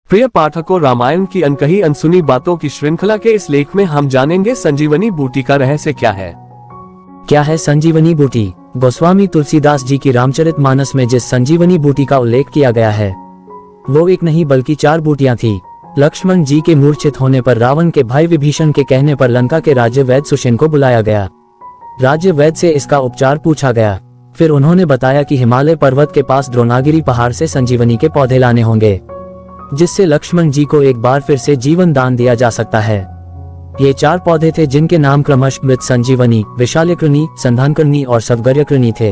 प्रिय पाठकों, रामायण की अनकही अनसुनी बातों की श्रृंखला के इस लेख में हम जानेंगे संजीवनी बूटी का रहस्य क्या है। क्या है संजीवनी बूटी? गोस्वामी तुलसीदास जी की रामचरितमानस में जिस संजीवनी बूटी का उल्लेख किया गया है वो एक नहीं बल्कि 4 बूटियां थी। लक्ष्मण जी के मूर्छित होने पर रावण के भाई विभीषण के कहने पर लंका के राज्य वैद्य सुषेण को बुलाया गया। राज्य वैद्य से इसका उपचार पूछा गया। फिर उन्होंने बताया कि हिमालय पर्वत के पास द्रोणागिरी पहाड़ से संजीवनी के पौधे लाने होंगे, जिससे लक्ष्मण जी को एक बार फिर से जीवन दान दिया जा सकता है। ये 4 पौधे थे जिनके नाम क्रमशः मृत संजीवनी, विशाल्यकृणी, संधानकृणी और सवगर्यकृणी थे।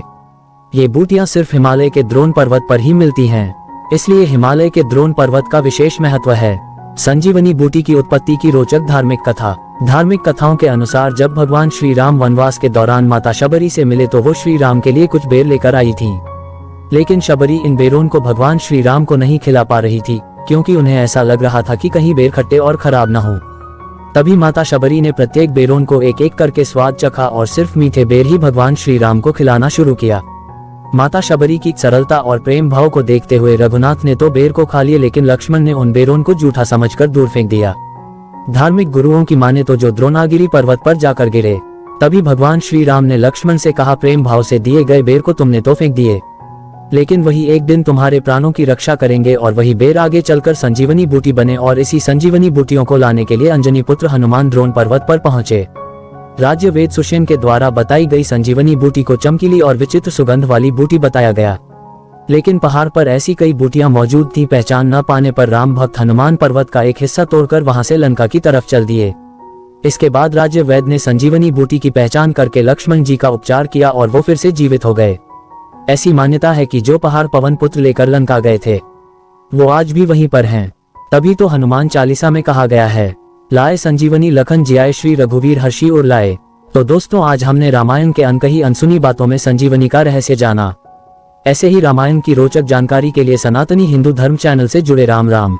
ये बूटियां सिर्फ हिमालय के द्रोण पर्वत पर ही मिलती हैं, इसलिए हिमालय के द्रोण पर्वत का विशेष महत्व है। संजीवनी बूटी की उत्पत्ति की रोचक धार्मिक कथा। धार्मिक कथाओं के अनुसार जब भगवान श्री राम वनवास के दौरान माता शबरी से मिले तो वो श्री राम के लिए कुछ बेर लेकर आई थीं। लेकिन शबरी इन बेरों को भगवान श्री राम को नहीं खिला पा रही थी, क्योंकि उन्हें ऐसा लग रहा था कि कहीं बेर खट्टे और खराब न हो। तभी माता शबरी ने प्रत्येक बेरों को एक एक करके स्वाद चखा और सिर्फ मीठे बेर ही भगवान श्री राम को खिलाना शुरू किया। माता शबरी की सरलता और प्रेम भाव को देखते हुए रघुनाथ ने तो बेर को खा लिए, लेकिन लक्ष्मण ने उन बेरों को जूठा समझकर दूर फेंक दिया। धार्मिक गुरुओं की माने तो जो द्रोणागिरी पर्वत पर जाकर गिरे। तभी भगवान श्री राम ने लक्ष्मण से कहा, प्रेम भाव से दिए गए बेर को तुमने तो फेंक दिए, लेकिन वही एक दिन तुम्हारे प्राणों की रक्षा करेंगे और वही बेर आगे चलकर संजीवनी बूटी बने। और इसी संजीवनी बूटियों को लाने के लिए अंजनी पुत्र हनुमान द्रोण पर्वत पर पहुंचे। राज्य वेद सुषेण के द्वारा बताई गई संजीवनी बूटी को चमकीली और विचित्र सुगंध वाली बूटी बताया गया, लेकिन पहाड़ पर ऐसी कई बूटियां मौजूद थी। पहचान न पाने पर राम भक्त हनुमान पर्वत का एक हिस्सा तोड़कर वहां से लंका की तरफ चल दिए। इसके बाद राज्य वैद्य ने संजीवनी बूटी की पहचान करके लक्ष्मण जी का उपचार किया और वो फिर से जीवित हो गए। ऐसी मान्यता है कि जो पहाड़ पवन पुत्र लेकर लंका गए थे वो आज भी वहीं पर हैं। तभी तो हनुमान चालीसा में कहा गया है, लाए संजीवनी लखन जियाए श्री रघुवीर हर्षि उर लाए। तो दोस्तों, आज हमने रामायण के अनकही अनसुनी बातों में संजीवनी का रहस्य जाना। ऐसे ही रामायण की रोचक जानकारी के लिए सनातनी हिंदू धर्म चैनल से जुड़े राम राम।